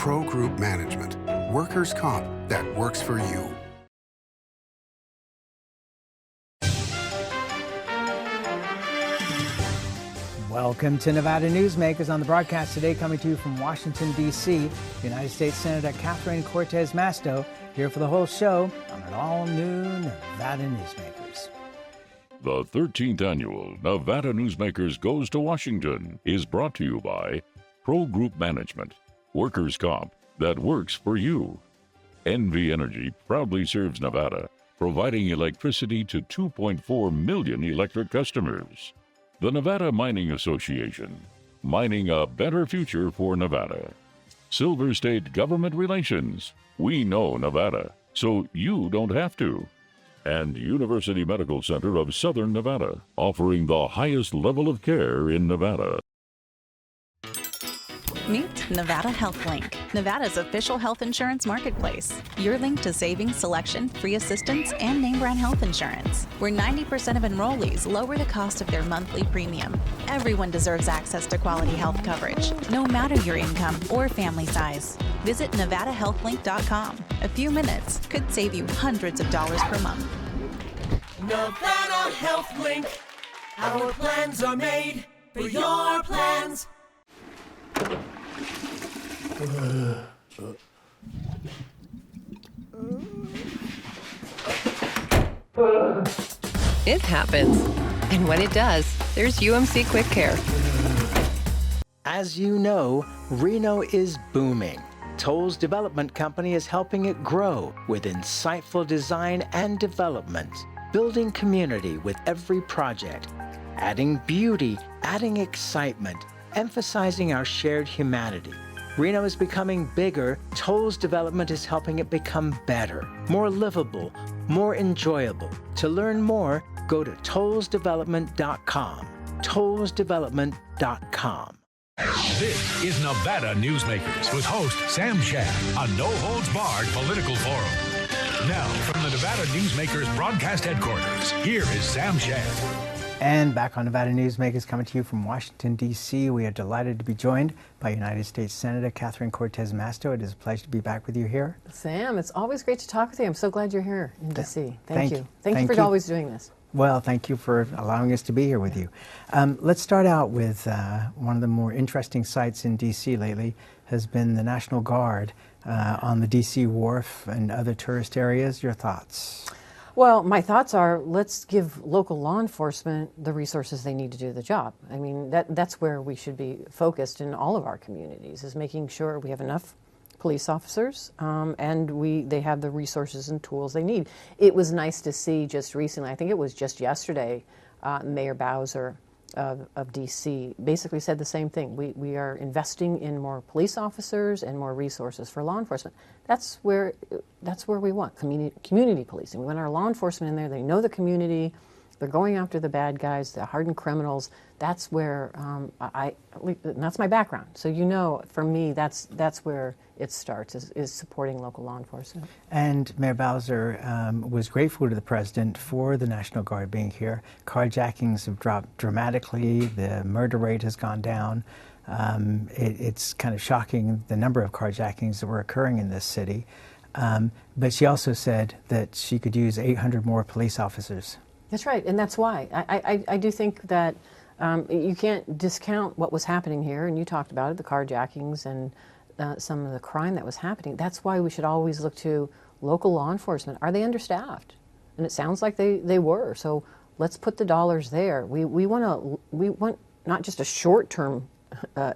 Pro Group Management. Workers' comp that works for you. Welcome to Nevada Newsmakers on the broadcast today, coming to you from Washington, D.C. United States Senator Catherine Cortez Masto here for the whole show on an all-new Nevada Newsmakers. The 13th annual Nevada Newsmakers Goes to Washington is brought to you by Pro Group Management, workers' comp that works for you. NV Energy proudly serves Nevada, providing electricity to 2.4 million electric customers. The Nevada Mining Association, mining a better future for Nevada. Silver State Government Relations, we know Nevada, so you don't have to. And University Medical Center of Southern Nevada, offering the highest level of care in Nevada. Meet Nevada Health Link, Nevada's official health insurance marketplace. Your link to savings, selection, free assistance, and name brand health insurance, where 90% of enrollees lower the cost of their monthly premium. Everyone deserves access to quality health coverage, no matter your income or family size. Visit NevadaHealthLink.com. A few minutes could save you hundreds of dollars per month. Nevada Health Link. Our plans are made for your plans. It happens. And when it does, there's UMC Quick Care. As you know, Reno is booming. Toll's development company is helping it grow with insightful design and development, building community with every project, adding beauty, adding excitement, emphasizing our shared humanity. Reno is becoming bigger. Toll's development is helping it become better, more livable, more enjoyable. To learn more, go to tollsdevelopment.com. tollsdevelopment.com. This is Nevada Newsmakers with host Sam Shad, a no-holds-barred political forum. Now, from the Nevada Newsmakers broadcast headquarters, here is Sam Shad. And back on Nevada Newsmakers, coming to you from Washington, D.C., we are delighted to be joined by United States Senator Catherine Cortez Masto. It is a pleasure to be back with you here. Sam, it's always great to talk with you. I'm so glad you're here in D.C. Thank you. you. Thank you for always doing this. Well, thank you for allowing us to be here with you. Let's start out with one of the more interesting sites in D.C. lately has been the National Guard on the D.C. Wharf and other tourist areas. Your thoughts? Well, my thoughts are, let's give local law enforcement the resources they need to do the job. I mean, that's where we should be focused in all of our communities, is making sure we have enough police officers and they have the resources and tools they need. It was nice to see just recently, I think it was just yesterday, Mayor Bowser of D.C. basically said the same thing. We are investing in more police officers and more resources for law enforcement. That's where we want community policing. We want our law enforcement in there. They know the community. They're going after the bad guys, the hardened criminals. That's where and that's my background. So for me, that's where it starts, is supporting local law enforcement. And Mayor Bowser was grateful to the President for the National Guard being here. Carjackings have dropped dramatically. The murder rate has gone down. It's kind of shocking, the number of carjackings that were occurring in this city. But she also said that she could use 800 more police officers. That's right, and that's why. I do think that you can't discount what was happening here, and you talked about it, the carjackings and some of the crime that was happening. That's why we should always look to local law enforcement. Are they understaffed? And it sounds like they were, so let's put the dollars there. We want not just a short-term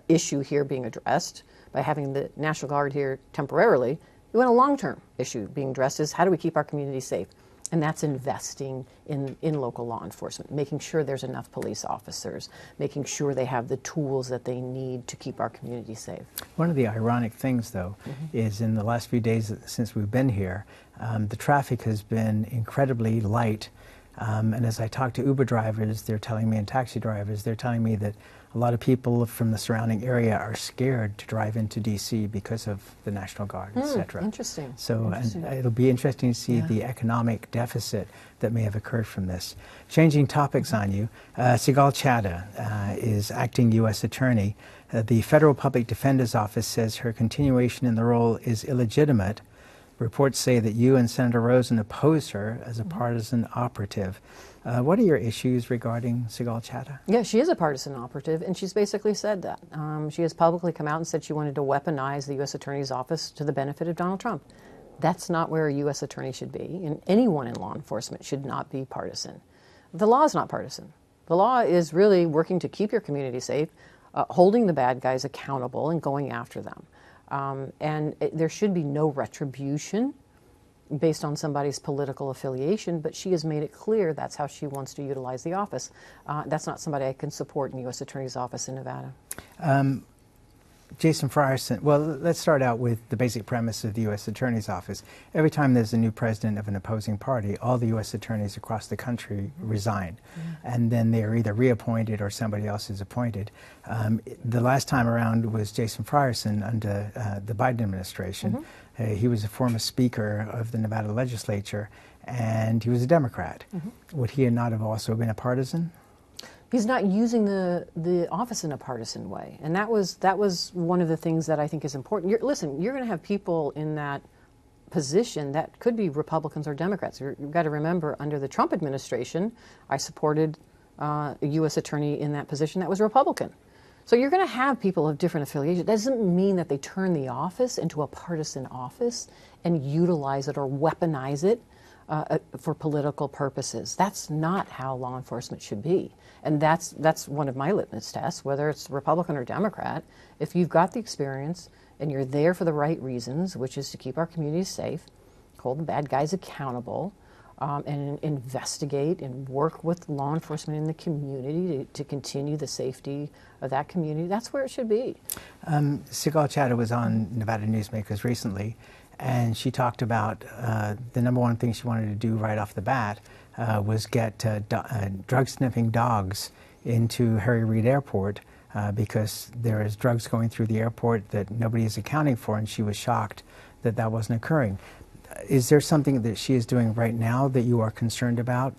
issue here being addressed by having the National Guard here temporarily. We want a long-term issue being addressed, is how do we keep our community safe? And that's investing in local law enforcement, making sure there's enough police officers, making sure they have the tools that they need to keep our community safe. One of the ironic things, though, is in the last few days since we've been here, the traffic has been incredibly light And as I talk to Uber drivers, they're telling me, and taxi drivers, they're telling me that a lot of people from the surrounding area are scared to drive into D.C. because of the National Guard, et cetera. Interesting. So and it'll be interesting to see the economic deficit that may have occurred from this. Changing topics on you, Sigal Chadha is acting U.S. Attorney. The Federal Public Defender's Office says her continuation in the role is illegitimate. Reports say that you and Senator Rosen oppose her as a partisan operative. What are your issues regarding Sigal Chadha? Yeah, she is a partisan operative, and she's basically said that. She has publicly come out and said she wanted to weaponize the U.S. Attorney's Office to the benefit of Donald Trump. That's not where a U.S. Attorney should be, and anyone in law enforcement should not be partisan. The law is not partisan. The law is really working to keep your community safe, holding the bad guys accountable and going after them. There should be no retribution based on somebody's political affiliation, but she has made it clear that's how she wants to utilize the office. That's not somebody I can support in the U.S. Attorney's Office in Nevada. Jason Frierson, well, let's start out with the basic premise of the U.S. Attorney's Office. Every time there's a new president of an opposing party, all the U.S. attorneys across the country resign. And then they're either reappointed or somebody else is appointed. The last time around was Jason Frierson under the Biden administration. He was a former Speaker of the Nevada legislature, and he was a Democrat. Would he not have also been a partisan? He's not using the office in a partisan way, and that was one of the things that I think is important. Listen, you're going to have people in that position that could be Republicans or Democrats. You've got to remember, under the Trump administration, I supported a U.S. attorney in that position that was Republican. So you're going to have people of different affiliations. That doesn't mean that they turn the office into a partisan office and utilize it or weaponize it for political purposes. That's not how law enforcement should be. And that's one of my litmus tests, whether it's Republican or Democrat. If you've got the experience and you're there for the right reasons, which is to keep our communities safe, hold the bad guys accountable, and investigate and work with law enforcement in the community to continue the safety of that community, that's where it should be. Sigal Chadha was on Nevada Newsmakers recently, and she talked about the number one thing she wanted to do right off the bat was get drug-sniffing dogs into Harry Reid Airport because there is drugs going through the airport that nobody is accounting for, and she was shocked that that wasn't occurring. Is there something that she is doing right now that you are concerned about?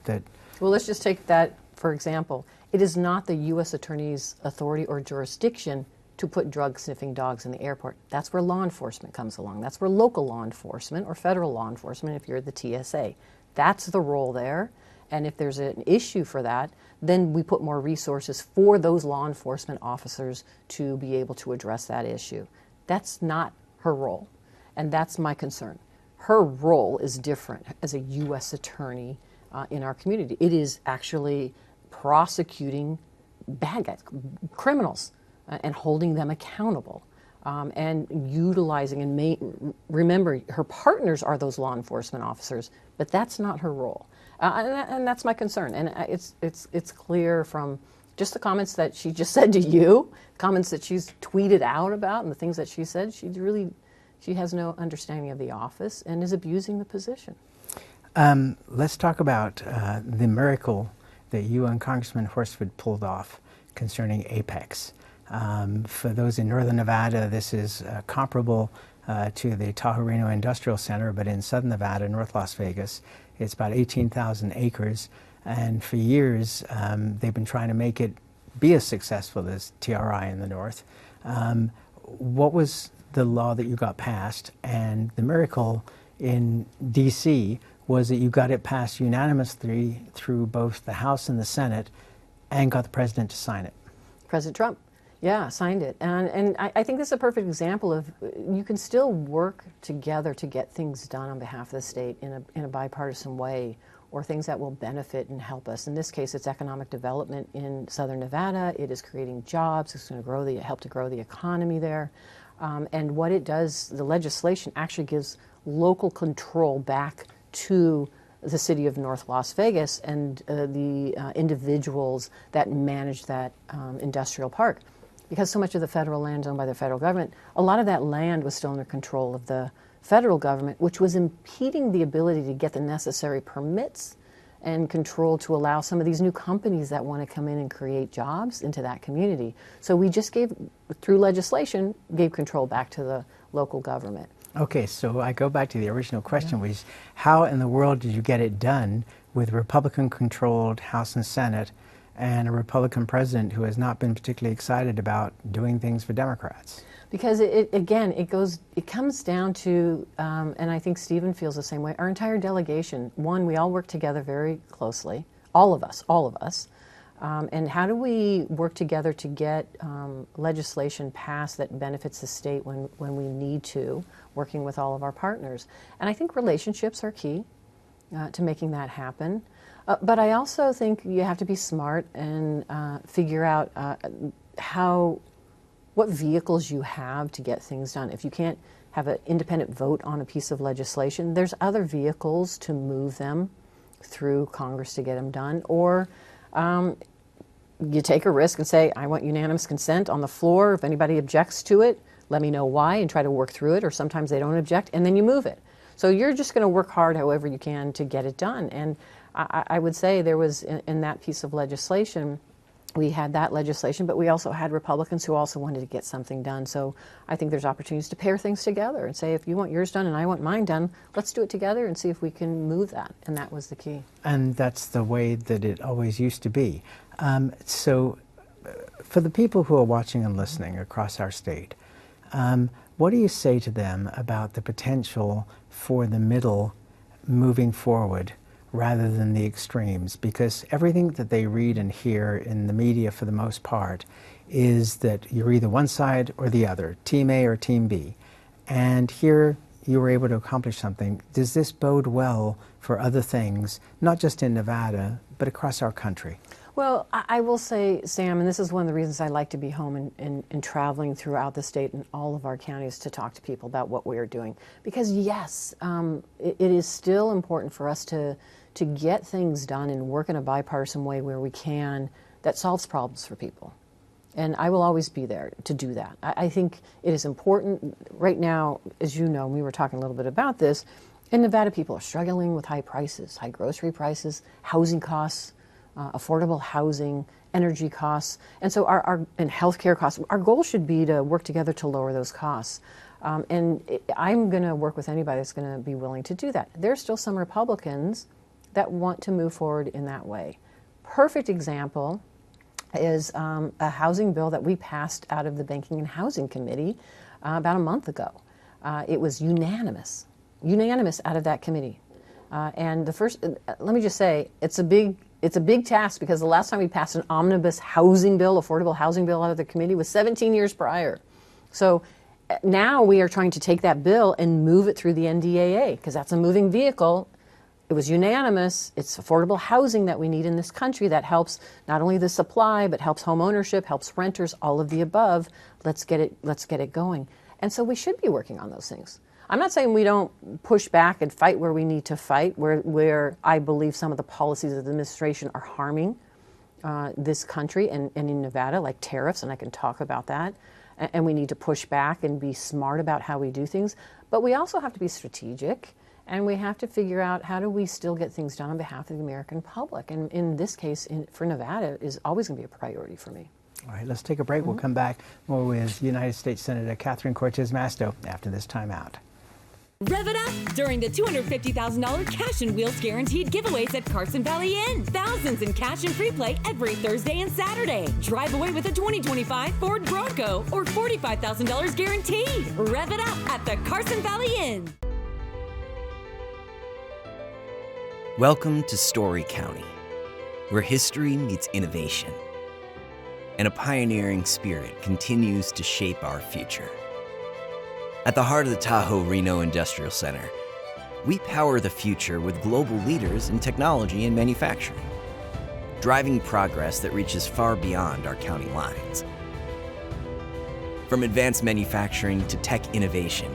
Well, let's just take that for example. It is not the U.S. Attorney's authority or jurisdiction to put drug-sniffing dogs in the airport. That's where law enforcement comes along. That's where local law enforcement or federal law enforcement, if you're the TSA. That's the role there. And if there's an issue for that, then we put more resources for those law enforcement officers to be able to address that issue. That's not her role, and that's my concern. Her role is different as a U.S. attorney in our community. It is actually prosecuting bad guys, criminals, and holding them accountable, and utilizing and remember, her partners are those law enforcement officers, but that's not her role. And that's my concern. And it's clear from just the comments that she just said to you, comments that she's tweeted out about, and the things that she said, she has no understanding of the office and is abusing the position. Let's talk about the miracle that you and Congressman Horsford pulled off concerning Apex. For those in northern Nevada, this is comparable to the Tahoe Reno Industrial Center, but in southern Nevada, North Las Vegas. It's about 18,000 acres, and for years they've been trying to make it be as successful as TRI in the north. What was the law that you got passed? And the miracle in D.C. was that you got it passed unanimously through both the House and the Senate and got the president to sign it. President Trump. Yeah, signed it. And I think this is a perfect example of you can still work together to get things done on behalf of the state in a bipartisan way, or things that will benefit and help us. In this case, it's economic development in southern Nevada. It is creating jobs. It's going to help to grow the economy there. And what it does, the legislation actually gives local control back to the city of North Las Vegas and the individuals that manage that industrial park. Because so much of the federal land is owned by the federal government, a lot of that land was still under control of the federal government, which was impeding the ability to get the necessary permits and control to allow some of these new companies that want to come in and create jobs into that community. So we just through legislation, gave control back to the local government. Okay, so I go back to the original question, which is how in the world did you get it done with Republican-controlled House and Senate and a Republican president who has not been particularly excited about doing things for Democrats? Because it comes down to, and I think Stephen feels the same way, our entire delegation. One, we all work together very closely, all of us. And how do we work together to get legislation passed that benefits the state when we need to, working with all of our partners? And I think relationships are key to making that happen. But I also think you have to be smart and figure out what vehicles you have to get things done. If you can't have an independent vote on a piece of legislation, there's other vehicles to move them through Congress to get them done. Or you take a risk and say, I want unanimous consent on the floor. If anybody objects to it, let me know why and try to work through it. Or sometimes they don't object, and then you move it. So you're just going to work hard however you can to get it done. And I would say there was, in that piece of legislation, we had that legislation, but we also had Republicans who also wanted to get something done. So I think there's opportunities to pair things together and say, if you want yours done and I want mine done, let's do it together and see if we can move that. And that was the key. And that's the way that it always used to be. So for the people who are watching and listening across our state, what do you say to them about the potential for the middle moving forward rather than the extremes? Because everything that they read and hear in the media for the most part is that you're either one side or the other, Team A or Team B. And here you were able to accomplish something. Does this bode well for other things, not just in Nevada, but across our country? Well, I will say, Sam, and this is one of the reasons I like to be home and traveling throughout the state and all of our counties to talk to people about what we are doing. Because yes, it is still important for us to get things done and work in a bipartisan way where we can, that solves problems for people. And I will always be there to do that. I think it is important. Right now, as you know, we were talking a little bit about this, in Nevada people are struggling with high prices, high grocery prices, housing costs, affordable housing, energy costs, and so and healthcare costs. Our goal should be to work together to lower those costs. I'm going to work with anybody that's going to be willing to do that. There's still some Republicans that want to move forward in that way. Perfect example is a housing bill that we passed out of the Banking and Housing Committee about a month ago. It was unanimous out of that committee. And the first, let me just say, it's a big task because the last time we passed an omnibus housing bill, affordable housing bill out of the committee was 17 years prior. So now we are trying to take that bill and move it through the NDAA because that's a moving vehicle. It was unanimous. It's affordable housing that we need in this country that helps not only the supply, but helps home ownership, helps renters, all of the above. Let's get it going. And so we should be working on those things. I'm not saying we don't push back and fight where we need to fight, where I believe some of the policies of the administration are harming this country and in Nevada, like tariffs, and I can talk about that. And we need to push back and be smart about how we do things. But we also have to be strategic, and we have to figure out how do we still get things done on behalf of the American public. And in this case, for Nevada, is always going to be a priority for me. All right, let's take a break. We'll come back more with United States Senator Catherine Cortez Masto after this timeout. Rev it up during the $250,000 Cash and Wheels Guaranteed giveaways at Carson Valley Inn. Thousands in cash and free play every Thursday and Saturday. Drive away with a 2025 Ford Bronco or $45,000 guaranteed. Rev it up at the Carson Valley Inn. Welcome to Story County, where history meets innovation, and a pioneering spirit continues to shape our future. At the heart of the Tahoe Reno Industrial Center, we power the future with global leaders in technology and manufacturing, driving progress that reaches far beyond our county lines. From advanced manufacturing to tech innovation,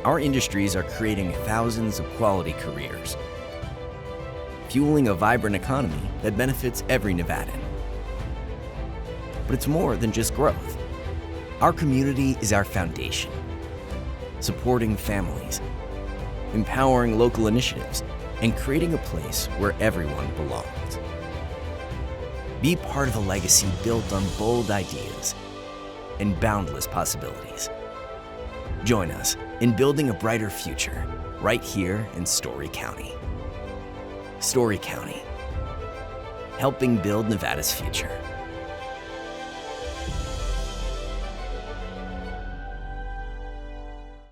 our industries are creating thousands of quality careers, fueling a vibrant economy that benefits every Nevadan. But it's more than just growth. Our community is our foundation, supporting families, empowering local initiatives, and creating a place where everyone belongs. Be part of a legacy built on bold ideas and boundless possibilities. Join us in building a brighter future right here in Story County. Story County, helping build Nevada's future.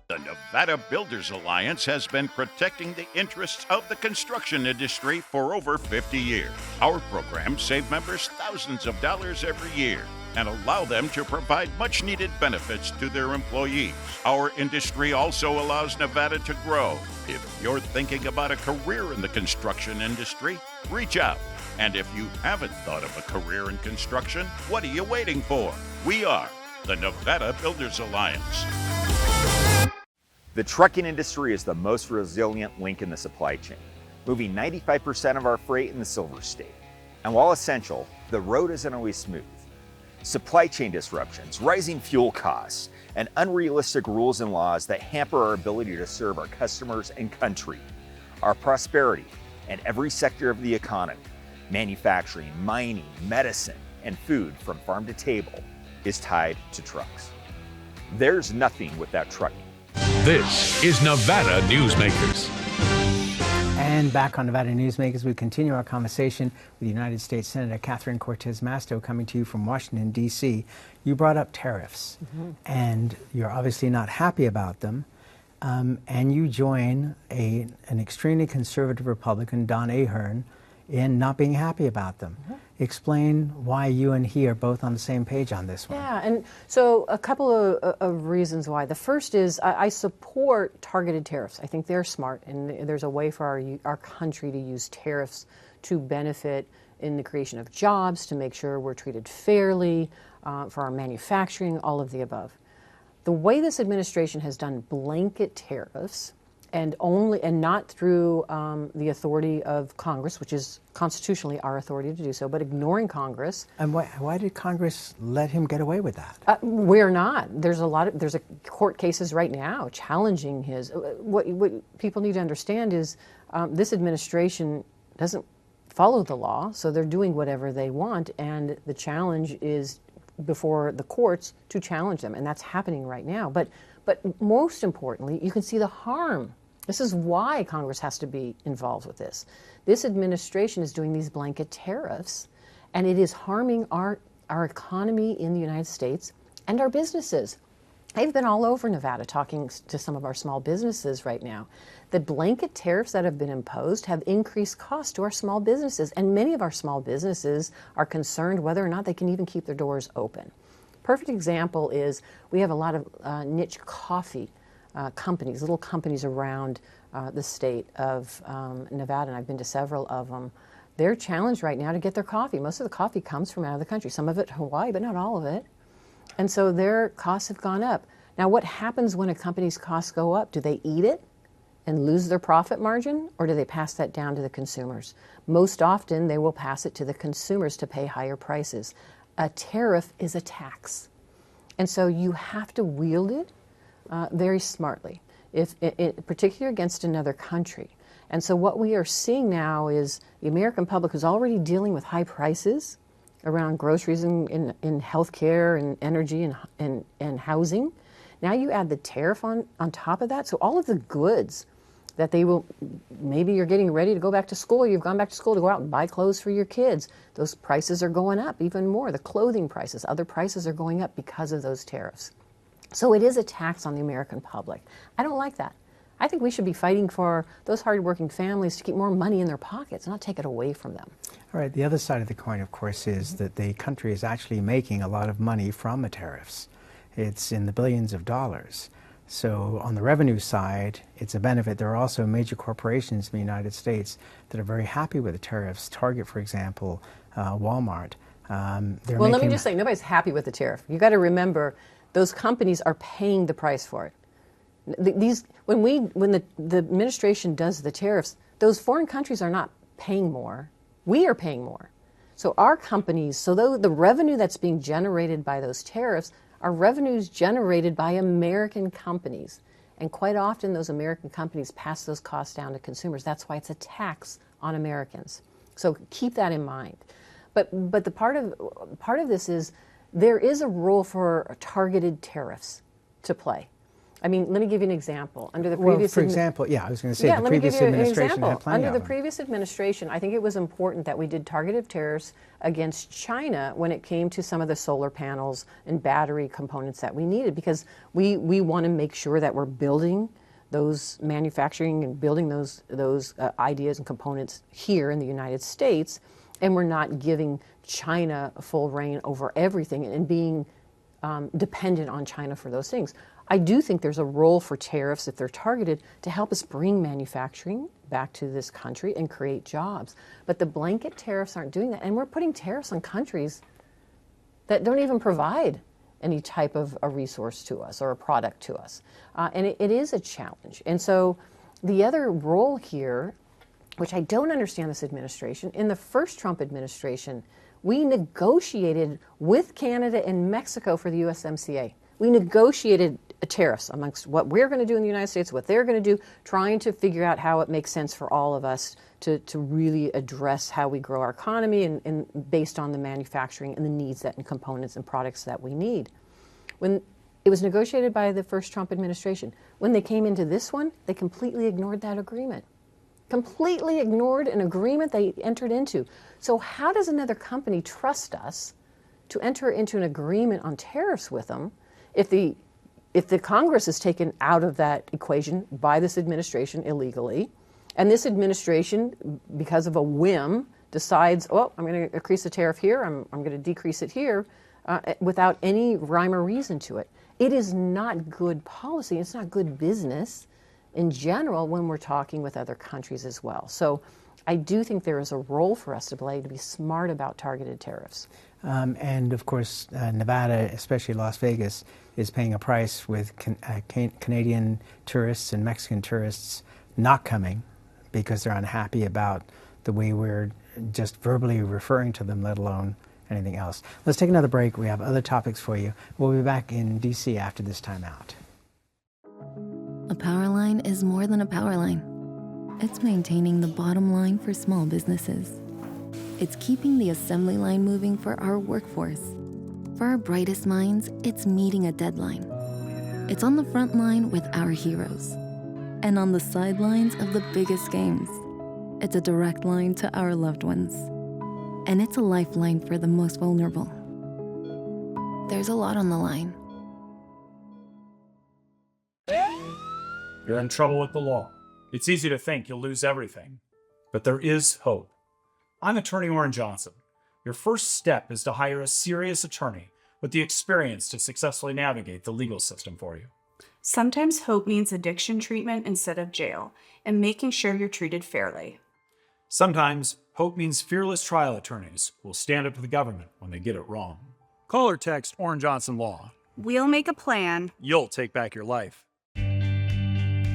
The Nevada Builders Alliance has been protecting the interests of the construction industry for over 50 years. Our programs save members thousands of dollars every year and allow them to provide much-needed benefits to their employees. Our industry also allows Nevada to grow. If you're thinking about a career in the construction industry, reach out. And if you haven't thought of a career in construction, what are you waiting for? We are the Nevada Builders Alliance. The trucking industry is the most resilient link in the supply chain, moving 95% of our freight in the Silver State. And while essential, the road isn't always smooth. Supply chain disruptions, rising fuel costs, and unrealistic rules and laws that hamper our ability to serve our customers and country. Our prosperity and every sector of the economy, manufacturing, mining, medicine, and food from farm to table, is tied to trucks. There's nothing without trucking. This is Nevada Newsmakers. And back on Nevada Newsmakers, we continue our conversation with United States Senator Catherine Cortez Masto, coming to you from Washington, D.C. You brought up tariffs, and you're obviously not happy about them, and you join an extremely conservative Republican, Don Ahern, in not being happy about them. Explain why you and he are both on the same page on this one. Yeah, and so a couple of reasons why. The first is I support targeted tariffs. I think they're smart, and there's a way for our country to use tariffs to benefit in the creation of jobs, to make sure we're treated fairly, for our manufacturing, all of the above. The way this administration has done blanket tariffs, and not through the authority of Congress, which is constitutionally our authority to do so, but ignoring Congress. And why did Congress let him get away with that? We're not. There's a court cases right now challenging his. What people need to understand is this administration doesn't follow the law, so they're doing whatever they want, and the challenge is before the courts to challenge them, and that's happening right now. But most importantly, you can see the harm. This is why Congress has to be involved with this. This administration is doing these blanket tariffs, and it is harming our economy in the United States and our businesses. I've been all over Nevada talking to some of our small businesses right now. The blanket tariffs that have been imposed have increased costs to our small businesses, and many of our small businesses are concerned whether or not they can even keep their doors open. Perfect example is we have a lot of niche coffee companies, little companies around the state of Nevada, and I've been to several of them. They're challenged right now to get their coffee. Most of the coffee comes from out of the country, some of it Hawaii, but not all of it. And so their costs have gone up. Now, what happens when a company's costs go up? Do they eat it and lose their profit margin, or do they pass that down to the consumers? Most often, they will pass it to the consumers to pay higher prices. A tariff is a tax. And so you have to wield it very smartly, particularly against another country. And so what we are seeing now is the American public is already dealing with high prices around groceries in healthcare and energy and housing. Now you add the tariff on top of that. So all of the goods that maybe you're getting ready to go back to school, you've gone back to school to go out and buy clothes for your kids. Those prices are going up even more. The clothing prices, other prices are going up because of those tariffs. So it is a tax on the American public. I don't like that. I think we should be fighting for those hardworking families to keep more money in their pockets, not take it away from them. All right, the other side of the coin, of course, is that the country is actually making a lot of money from the tariffs. It's in the billions of dollars. So on the revenue side, it's a benefit. There are also major corporations in the United States that are very happy with the tariffs. Target, for example, Walmart. Let me just say, nobody's happy with the tariff. You got to remember, those companies are paying the price for it. When the administration does the tariffs, those foreign countries are not paying more. We are paying more. So our companies, the revenue that's being generated by those tariffs are revenues generated by American companies. And quite often those American companies pass those costs down to consumers. That's why it's a tax on Americans. So keep that in mind. But the part of this is there is a role for targeted tariffs to play. I mean, let me give you an example. Under the previous for example, I was going to say the previous administration had plenty Under of the them. previous administration, I think it was important that we did targeted tariffs against China when it came to some of the solar panels and battery components that we needed, because we want to make sure that we're building those manufacturing and building those ideas and components here in the United States, and we're not giving China full reign over everything and being dependent on China for those things. I do think there's a role for tariffs, if they're targeted, to help us bring manufacturing back to this country and create jobs. But the blanket tariffs aren't doing that. And we're putting tariffs on countries that don't even provide any type of a resource to us or a product to us. And it is a challenge. And so the other role here, which I don't understand this administration, in the first Trump administration, we negotiated with Canada and Mexico for the USMCA. We negotiated tariffs amongst what we're going to do in the United States, what they're going to do, trying to figure out how it makes sense for all of us to really address how we grow our economy and based on the manufacturing and the needs and components and products that we need. When it was negotiated by the first Trump administration, when they came into this one, they completely ignored that agreement. Completely ignored an agreement they entered into. So how does another company trust us to enter into an agreement on tariffs with them if the Congress is taken out of that equation by this administration illegally, and this administration, because of a whim, decides, oh, I'm going to increase the tariff here, I'm going to decrease it here, without any rhyme or reason to it? It is not good policy. It's not good business in general when we're talking with other countries as well. So I do think there is a role for us to play to be smart about targeted tariffs. And of course, Nevada, especially Las Vegas, is paying a price with Canadian tourists and Mexican tourists not coming because they're unhappy about the way we're just verbally referring to them, let alone anything else. Let's take another break. We have other topics for you. We'll be back in D.C. after this time out. A power line is more than a power line. It's maintaining the bottom line for small businesses. It's keeping the assembly line moving for our workforce. For our brightest minds, it's meeting a deadline. It's on the front line with our heroes. And on the sidelines of the biggest games. It's a direct line to our loved ones. And it's a lifeline for the most vulnerable. There's a lot on the line. You're in trouble with the law. It's easy to think you'll lose everything. But there is hope. I'm attorney Orrin Johnson. Your first step is to hire a serious attorney with the experience to successfully navigate the legal system for you. Sometimes hope means addiction treatment instead of jail, and making sure you're treated fairly. Sometimes hope means fearless trial attorneys will stand up to the government when they get it wrong. Call or text Orrin Johnson Law. We'll make a plan. You'll take back your life.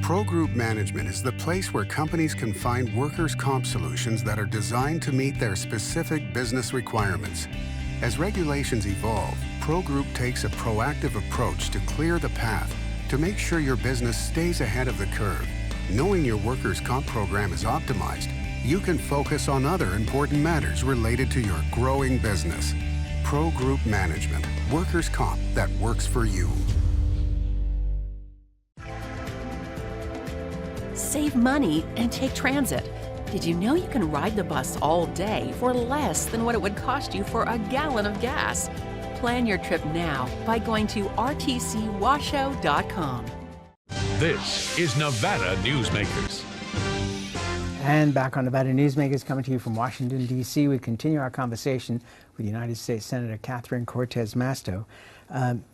Pro Group Management is the place where companies can find workers' comp solutions that are designed to meet their specific business requirements. As regulations evolve, Pro Group takes a proactive approach to clear the path to make sure your business stays ahead of the curve. Knowing your workers' comp program is optimized, you can focus on other important matters related to your growing business. Pro Group Management, workers' comp that works for you. Save money and take transit. Did you know you can ride the bus all day for less than what it would cost you for a gallon of gas? Plan your trip now by going to rtcwashoe.com. This is Nevada Newsmakers. And back on Nevada Newsmakers, coming to you from Washington, D.C., we continue our conversation with United States Senator Catherine Cortez Masto.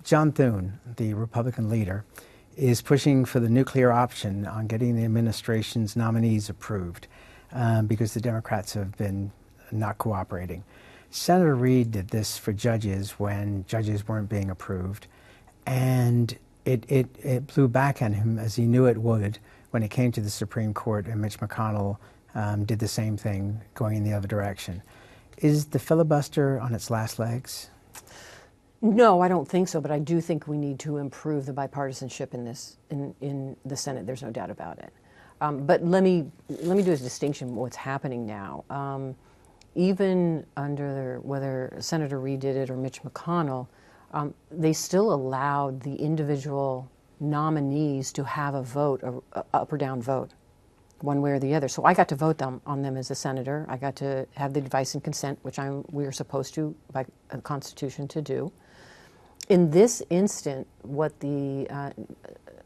John Thune, the Republican leader, is pushing for the nuclear option on getting the administration's nominees approved because the Democrats have been not cooperating. Senator Reid did this for judges when judges weren't being approved, and it blew back on him as he knew it would when it came to the Supreme Court, and Mitch McConnell did the same thing, going in the other direction. Is the filibuster on its last legs? No, I don't think so, but I do think we need to improve the bipartisanship in this in the Senate. There's no doubt about it. But let me do a distinction what's happening now. Even under whether Senator Reid did it or Mitch McConnell, they still allowed the individual nominees to have a vote, a up or down vote, one way or the other. So I got to vote on them as a senator. I got to have the advice and consent, which we are supposed to by the Constitution to do. In this instant, what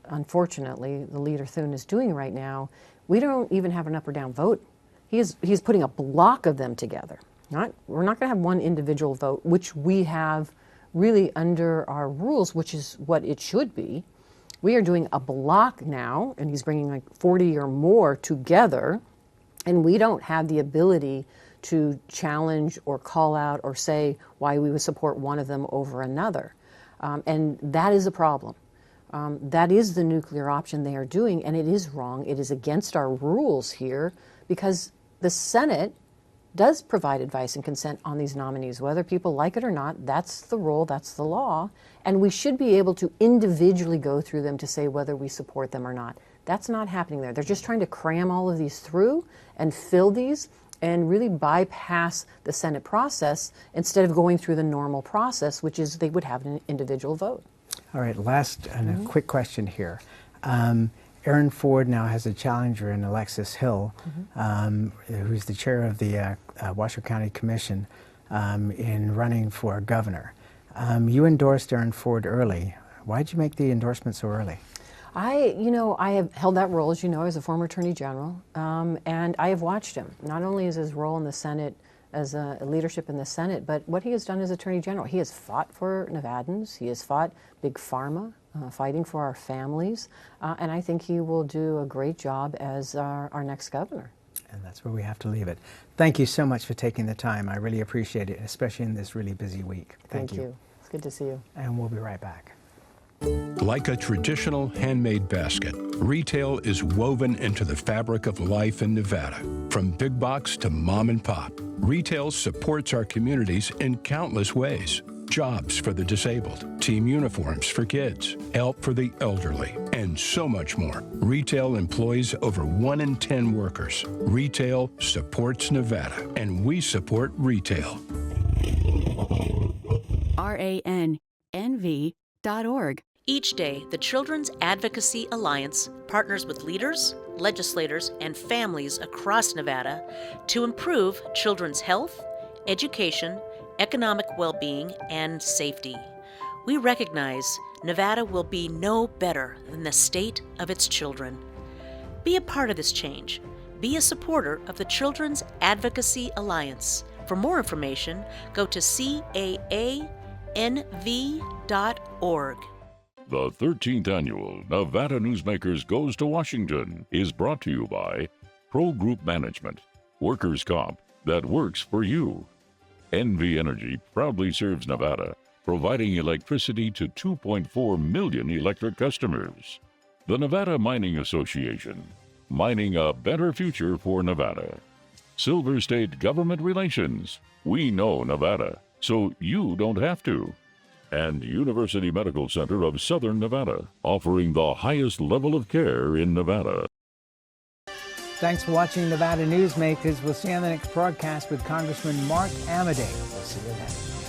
unfortunately the leader Thune is doing right now, we don't even have an up or down vote. He's putting a block of them together. We're not going to have one individual vote, which we have really under our rules, which is what it should be. We are doing a block now, and he's bringing like 40 or more together, and we don't have the ability to challenge or call out or say why we would support one of them over another. And that is a problem. That is the nuclear option they are doing, and it is wrong. It is against our rules here because the Senate does provide advice and consent on these nominees, whether people like it or not. That's the rule, that's the law, and we should be able to individually go through them to say whether we support them or not. That's not happening there. They're just trying to cram all of these through and fill these and really bypass the Senate process instead of going through the normal process, which is they would have an individual vote. All right, last and a quick question here. Aaron Ford now has a challenger in Alexis Hill, who's the chair of the Washoe County Commission in running for governor. You endorsed Aaron Ford early. Why did you make the endorsement so early? I have held that role, as you know, as a former Attorney General, and I have watched him, not only as his role in the Senate, as a leadership in the Senate, but what he has done as Attorney General. He has fought for Nevadans. He has fought Big Pharma, fighting for our families, and I think he will do a great job as our next governor. And that's where we have to leave it. Thank you so much for taking the time. I really appreciate it, especially in this really busy week. Thank you. It's good to see you. And we'll be right back. Like a traditional handmade basket, retail is woven into the fabric of life in Nevada. From big box to mom and pop, retail supports our communities in countless ways. Jobs for the disabled, team uniforms for kids, help for the elderly, and so much more. Retail employs over 1 in 10 workers. Retail supports Nevada, and we support retail. RANNV.org. Each day, the Children's Advocacy Alliance partners with leaders, legislators, and families across Nevada to improve children's health, education, economic well-being, and safety. We recognize Nevada will be no better than the state of its children. Be a part of this change. Be a supporter of the Children's Advocacy Alliance. For more information, go to CAANV.org. The 13th annual Nevada Newsmakers Goes to Washington is brought to you by Pro Group Management, workers' comp that works for you. NV Energy proudly serves Nevada, providing electricity to 2.4 million electric customers. The Nevada Mining Association, mining a better future for Nevada. Silver State Government Relations, we know Nevada, so you don't have to. And University Medical Center of Southern Nevada, offering the highest level of care in Nevada. Thanks for watching Nevada Newsmakers. We'll see you on the next broadcast with Congressman Mark Amadei. We'll see you then.